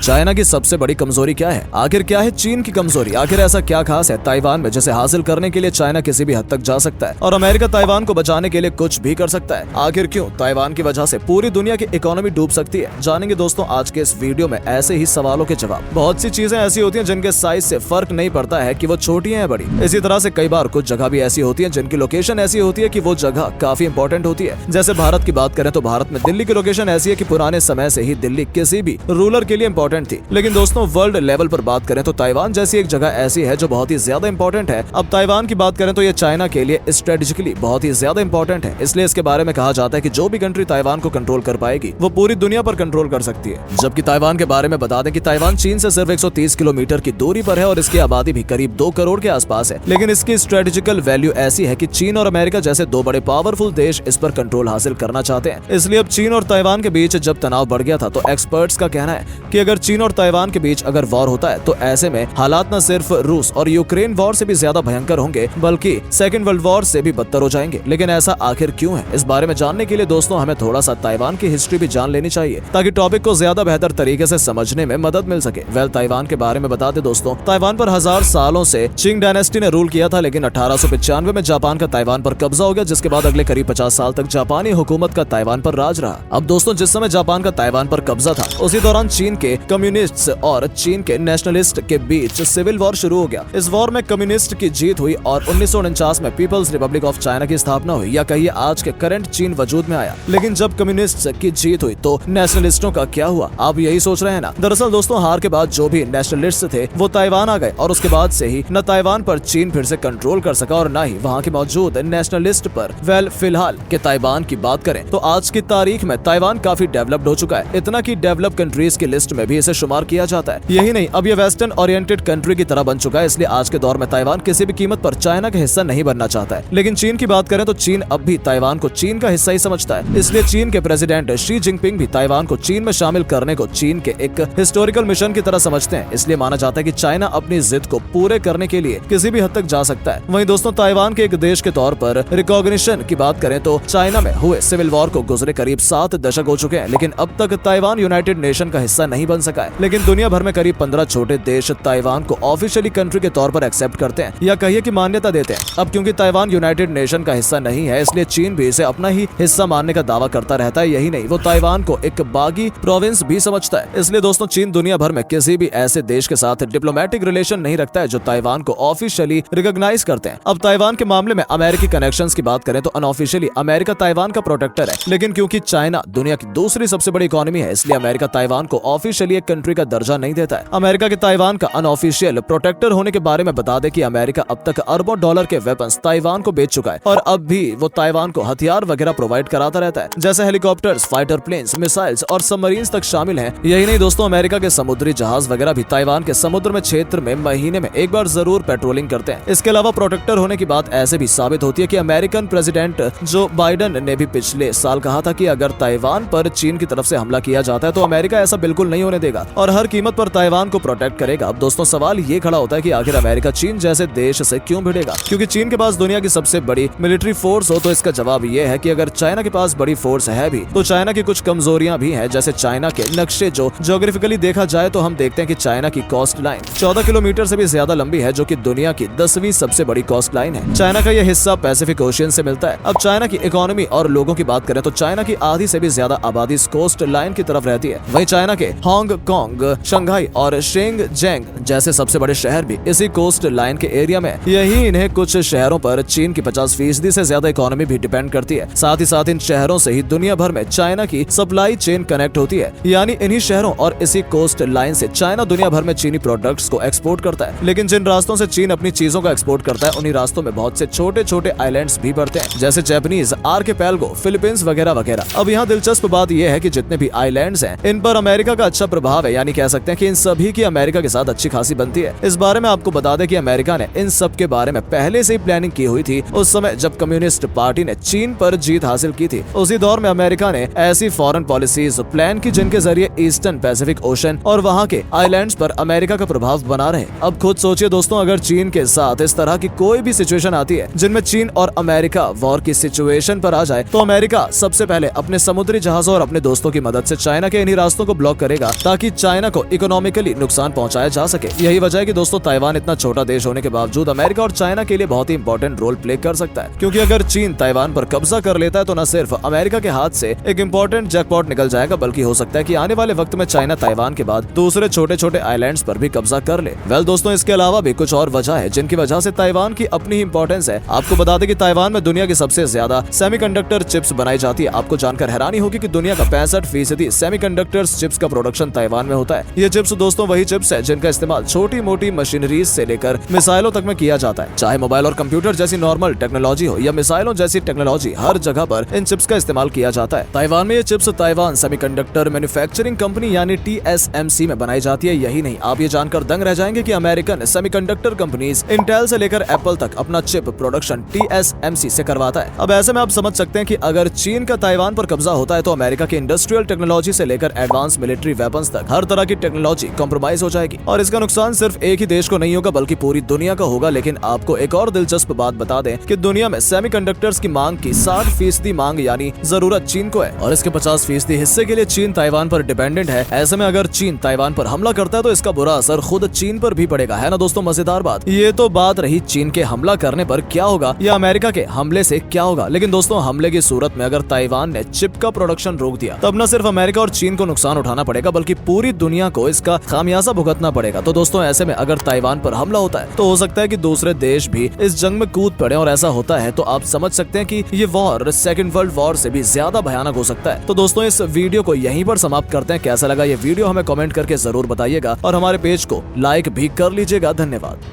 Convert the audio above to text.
China की सबसे बड़ी कमजोरी क्या है? आखिर क्या है चीन की कमजोरी? आखिर ऐसा क्या खास है ताइवान में जिसे हासिल करने के लिए चाइना किसी भी हद तक जा सकता है और अमेरिका ताइवान को बचाने के लिए कुछ भी कर सकता है? आखिर क्यों ताइवान की वजह से पूरी दुनिया की इकोनॉमी डूब सकती है? जानेंगे दोस्तों आज के इस वीडियो में ऐसे ही सवालों के जवाब। बहुत सी चीजें ऐसी होती हैं जिनके साइज से फर्क नहीं पड़ता है कि वो छोटी है या बड़ी। इसी तरह से कई बार कुछ जगह भी ऐसी होती है जिनकी लोकेशन ऐसी होती है कि वो जगह काफी इंपॉर्टेंट होती है। जैसे भारत की बात करें तो भारत में दिल्ली की लोकेशन ऐसी है कि पुराने समय से ही दिल्ली किसी भी रूलर के लिए इंपॉर्टेंट थी। लेकिन दोस्तों वर्ल्ड लेवल पर बात करें तो ताइवान जैसी एक जगह ऐसी है जो बहुत ही ज्यादा इंपॉर्टेंट है। अब ताइवान की बात करें तो ये चाइना के लिए स्ट्रेटेजिकली बहुत ही ज्यादा इंपॉर्टेंट है। इसलिए इसके बारे में कहा जाता है कि जो भी कंट्री ताइवान को कंट्रोल कर पाएगी वो पूरी दुनिया पर कंट्रोल कर सकती है। जबकि ताइवान के बारे में बता दें कि ताइवान चीन से सिर्फ 130 किलोमीटर की दूरी पर है और इसकी आबादी भी करीब 2 करोड़ के आसपास है। लेकिन इसकी स्ट्रेटेजिकल वैल्यू ऐसी है कि चीन और अमेरिका जैसे दो बड़े पावरफुल देश इस पर कंट्रोल हासिल करना चाहते हैं। इसलिए अब चीन और ताइवान के बीच जब तनाव बढ़ गया था तो एक्सपर्ट्स का कहना है कि अगर चीन और ताइवान के बीच अगर वॉर होता है तो ऐसे में हालात न सिर्फ रूस और यूक्रेन वॉर से भी ज्यादा भयंकर होंगे बल्कि सेकेंड वर्ल्ड वॉर से भी बदतर हो जाएंगे। लेकिन ऐसा आखिर क्यों है? इस बारे में जानने के लिए दोस्तों हमें थोड़ा सा ताइवान की हिस्ट्री भी जान लेनी चाहिए ताकि टॉपिक को ज्यादा बेहतर तरीके से समझने में मदद मिल सके। ताइवान के बारे में बता दें दोस्तों, ताइवान पर 1000 सालों से चिंग डायनेस्टी ने रूल किया था। लेकिन 1895 में जापान का ताइवान पर कब्जा हो गया, जिसके बाद अगले करीब 50 साल तक जापानी हुकूमत का ताइवान पर राज रहा। अब दोस्तों जिस समय जापान का ताइवान पर कब्जा था उसी दौरान चीन के कम्युनिस्ट और चीन के नेशनलिस्ट के बीच सिविल वॉर शुरू हो गया। इस वॉर में कम्युनिस्ट की जीत हुई और 1949 में पीपल्स रिपब्लिक ऑफ चाइना की स्थापना हुई, या कहिए आज के करंट चीन वजूद में आया। लेकिन जब कम्युनिस्ट की जीत हुई तो नेशनलिस्टों का क्या हुआ? आप यही सोच रहे हैं ना? दरअसल दोस्तों हार के बाद जो भी नेशनलिस्ट थे वो ताइवान आ गए और उसके बाद से ही न ताइवान पर चीन फिर से कंट्रोल कर सका और न ही वहाँ के मौजूद नेशनलिस्ट पर। फिलहाल के ताइवान की बात करें तो आज की तारीख में ताइवान काफी डेवलप्ड हो चुका है, इतना की डेवलप कंट्रीज की लिस्ट में भी इसे शुमार किया जाता है। यही नहीं, अब ये वेस्टर्न ओरिएंटेड कंट्री की तरह बन चुका है। इसलिए आज के दौर में ताइवान किसी भी कीमत पर चाइना का हिस्सा नहीं बनना चाहता है। लेकिन चीन की बात करें तो चीन अब भी ताइवान को चीन का हिस्सा ही समझता है। इसलिए चीन के प्रेसिडेंट शी जिनपिंग भी ताइवान को चीन में शामिल करने को चीन के एक हिस्टोरिकल मिशन की तरह समझते हैं। इसलिए माना जाता है कि चाइना अपनी जिद को पूरे करने के लिए किसी भी हद तक जा सकता है। वहीं दोस्तों ताइवान के एक देश के तौर पर रिकॉग्निशन की बात करें तो चाइना में हुए सिविल वॉर को गुजरे करीब 7 दशक हो चुके हैं, लेकिन अब तक ताइवान यूनाइटेड नेशन का हिस्सा नहीं बन सका है। लेकिन दुनिया भर में करीब 15 छोटे देश ताइवान को ऑफिशियली कंट्री के तौर पर एक्सेप्ट करते हैं, या कहिए कि मान्यता देते हैं। अब क्योंकि ताइवान यूनाइटेड नेशन का हिस्सा नहीं है इसलिए चीन भी इसे अपना ही हिस्सा मानने का दावा करता रहता है। यही नहीं, वो ताइवान को एक बागी प्रोविंस भी समझता है। इसलिए दोस्तों चीन दुनिया भर में किसी भी ऐसे देश के साथ डिप्लोमेटिक रिलेशन नहीं रखता है जो ताइवान को ऑफिशियली रिकॉग्नाइज करते हैं। अब ताइवान के मामले में अमेरिकी कनेक्शंस की बात करें तो अनऑफिशियली अमेरिका ताइवान का प्रोटेक्टर है। लेकिन क्योंकि चाइना दुनिया की दूसरी सबसे बड़ी इकोनॉमी है इसलिए अमेरिका ताइवान को ऑफिशियली एक कंट्री का दर्जा नहीं देता है। अमेरिका के ताइवान का अनऑफिशियल प्रोटेक्टर होने के बारे में बता दे कि अमेरिका अब तक अरबों डॉलर के वेपन्स ताइवान को बेच चुका है और अब भी वो ताइवान को हथियार वगैरह प्रोवाइड कराता रहता है, जैसे हेलीकॉप्टर्स, फाइटर प्लेन्स, मिसाइल्स और सबमरीन्स तक शामिल हैं। यही नहीं दोस्तों, अमेरिका के समुद्री जहाज वगैरह भी ताइवान के समुद्र में क्षेत्र में महीने में एक बार जरूर पेट्रोलिंग करते हैं। इसके अलावा प्रोटेक्टर होने की बात ऐसे भी साबित होती है कि अमेरिकन प्रेसिडेंट जो बाइडेन ने भी पिछले साल कहा था कि अगर ताइवान पर चीन की तरफ से हमला किया जाता है तो अमेरिका ऐसा बिल्कुल नहीं होने देगा और हर कीमत पर ताइवान को प्रोटेक्ट करेगा। अब दोस्तों सवाल ये खड़ा होता है कि आखिर अमेरिका चीन जैसे देश से क्यों भिड़ेगा? क्योंकि चीन के पास दुनिया की सबसे बड़ी मिलिट्री फोर्स हो तो इसका जवाब ये है कि अगर चाइना के पास बड़ी फोर्स है भी तो चाइना की कुछ कमजोरियां भी हैं। जैसे चाइना के नक्शे जो ज्योग्राफिकली देखा जाए तो हम देखते हैं कि चाइना की कोस्ट लाइन 14 किलोमीटर से भी ज्यादा लंबी है, जो कि दुनिया की 10वीं सबसे बड़ी कोस्ट लाइन है। चाइना का यह हिस्सा पैसिफिक ओशियन से मिलता है। अब चाइना की इकोनॉमी और लोगों की बात करें तो चाइना की आधी से भी ज्यादा आबादी इस कोस्ट लाइन की तरफ रहती है। वहीं चाइना के हांगकांग, शंघाई और शेंगजेंग जैसे सबसे बड़े शहर भी इसी कोस्ट लाइन के एरिया में। यही इन्हें कुछ शहरों पर चीन की 50% से ज्यादा इकोनॉमी भी डिपेंड करती है। साथ ही साथ इन शहरों से ही दुनिया भर में चाइना की सप्लाई चेन कनेक्ट होती है, यानी इन्हीं शहरों और इसी कोस्ट लाइन से चाइना दुनिया भर में चीनी प्रोडक्ट्स को एक्सपोर्ट करता है। लेकिन जिन रास्तों से चीन अपनी चीजों का एक्सपोर्ट करता है उन्हीं रास्तों में बहुत से छोटे छोटे आइलैंड्स भी पड़ते हैं, जैसे जापानीज आर्किपेलगो, फिलीपींस वगैरह वगैरह। अब यहाँ दिलचस्प बात यह है कि जितने भी आइलैंड्स हैं इन पर अमेरिका का अच्छा प्रभाव है, यानी कह सकते हैं कि इन सभी की अमेरिका के साथ अच्छी खासी बनती है। इस बारे में आपको बता दें कि अमेरिका ने इन सब के बारे में पहले से ही प्लानिंग की हुई थी। उस समय जब कम्युनिस्ट पार्टी ने चीन पर जीत हासिल की थी उसी दौर में अमेरिका ने ऐसी फॉरेन पॉलिसीज प्लान की जिनके जरिए ईस्टर्न पैसिफिक ओशन और वहाँ के आइलैंड्स पर अमेरिका का प्रभाव बना रहे। अब खुद सोचिए दोस्तों, अगर चीन के साथ इस तरह की कोई भी सिचुएशन आती है जिनमें चीन और अमेरिका वॉर की सिचुएशन पर आ जाए तो अमेरिका सबसे पहले अपने समुद्री जहाजों और अपने दोस्तों की मदद से चाइना के इन्हीं रास्तों को ब्लॉक करेगा ताकि चाइना को इकोनॉमिकली नुकसान पहुंचाया जा सके। यही वजह है कि दोस्तों ताइवान इतना छोटा देश होने के बावजूद अमेरिका और चाइना के लिए बहुत ही इंपॉर्टेंट रोल प्ले कर सकता है, क्योंकि अगर चीन ताइवान पर कब्जा कर लेता है तो न सिर्फ अमेरिका के हाथ से एक इंपॉर्टेंट जैकपॉट निकल जाएगा, बल्कि हो सकता है कि आने वाले वक्त में चाइना ताइवान के बाद दूसरे छोटे छोटे आइलैंड्स पर भी कब्जा कर ले। वेल दोस्तों, इसके अलावा भी कुछ और वजह है जिनकी वजह से ताइवान की अपनी ही इंपॉर्टेंस है। आपको बता दें कि ताइवान में दुनिया की सबसे ज्यादा सेमीकंडक्टर चिप्स बनाई जाती है। आपको जानकर हैरानी होगी कि दुनिया का 65% सेमीकंडक्टर चिप्स का प्रोडक्शन ताइवान में होता है। ये चिप्स दोस्तों वही चिप्स है जिनका इस्तेमाल छोटी मोटी मशीनरीज से लेकर मिसाइलों तक में किया जाता है। चाहे मोबाइल और कंप्यूटर जैसी नॉर्मल टेक्नोलॉजी हो या मिसाइलों जैसी टेक्नोलॉजी, हर जगह पर इन चिप्स का इस्तेमाल किया जाता है। ताइवान में ये chips Taiwan semiconductor manufacturing company यानी TSMC में बनाई जाती है। यही नहीं, आप ये जानकर दंग रह जाएंगे कि अमेरिकन सेमीकंडक्टर कंपनीज इंटेल से लेकर एप्पल तक अपना चिप प्रोडक्शन TSMC से करवाता है। अब ऐसे में आप समझ सकते हैं कि अगर चीन का ताइवान पर कब्जा होता है तो अमेरिका की इंडस्ट्रियल टेक्नोलॉजी से लेकर एडवांस मिलिट्री वेपन्स तक हर तरह की टेक्नोलॉजी कॉम्प्रोमाइज हो जाएगी, और इसका नुकसान सिर्फ एक ही देश को नहीं होगा बल्कि पूरी दुनिया का होगा। लेकिन आपको एक और दिलचस्प बात बता दें कि दुनिया में सेमीकंडक्टर्स की मांग की 60% मांग यानी जरूरत चीन को है, और इसके 50% हिस्से के लिए चीन ताइवान पर डिपेंडेंट है। ऐसे में अगर चीन ताइवान पर हमला करता है तो इसका बुरा असर खुद चीन पर भी पड़ेगा, है ना दोस्तों। मजेदार बात ये तो बात रही चीन के हमला करने पर क्या होगा या अमेरिका के हमले से क्या होगा, लेकिन दोस्तों हमले की सूरत में अगर ताइवान ने चिप का प्रोडक्शन रोक दिया तब न सिर्फ अमेरिका और चीन को नुकसान उठाना पड़ेगा बल्कि पूरी दुनिया को इसका खामियाजा भुगतना पड़ेगा। तो दोस्तों ऐसे में अगर ताइवान पर हमला होता है तो हो सकता है कि दूसरे देश भी इस जंग में कूद पड़े, और ऐसा होता है तो आप समझ सकते हैं कि ये वॉर सेकंड वर्ल्ड वॉर से भी ज्यादा भयानक हो सकता है। तो दोस्तों इस वीडियो को यहीं पर समाप्त करते हैं। कैसा लगा ये वीडियो हमें कमेंट करके जरूर बताइएगा और हमारे पेज को लाइक भी कर लीजिएगा। धन्यवाद।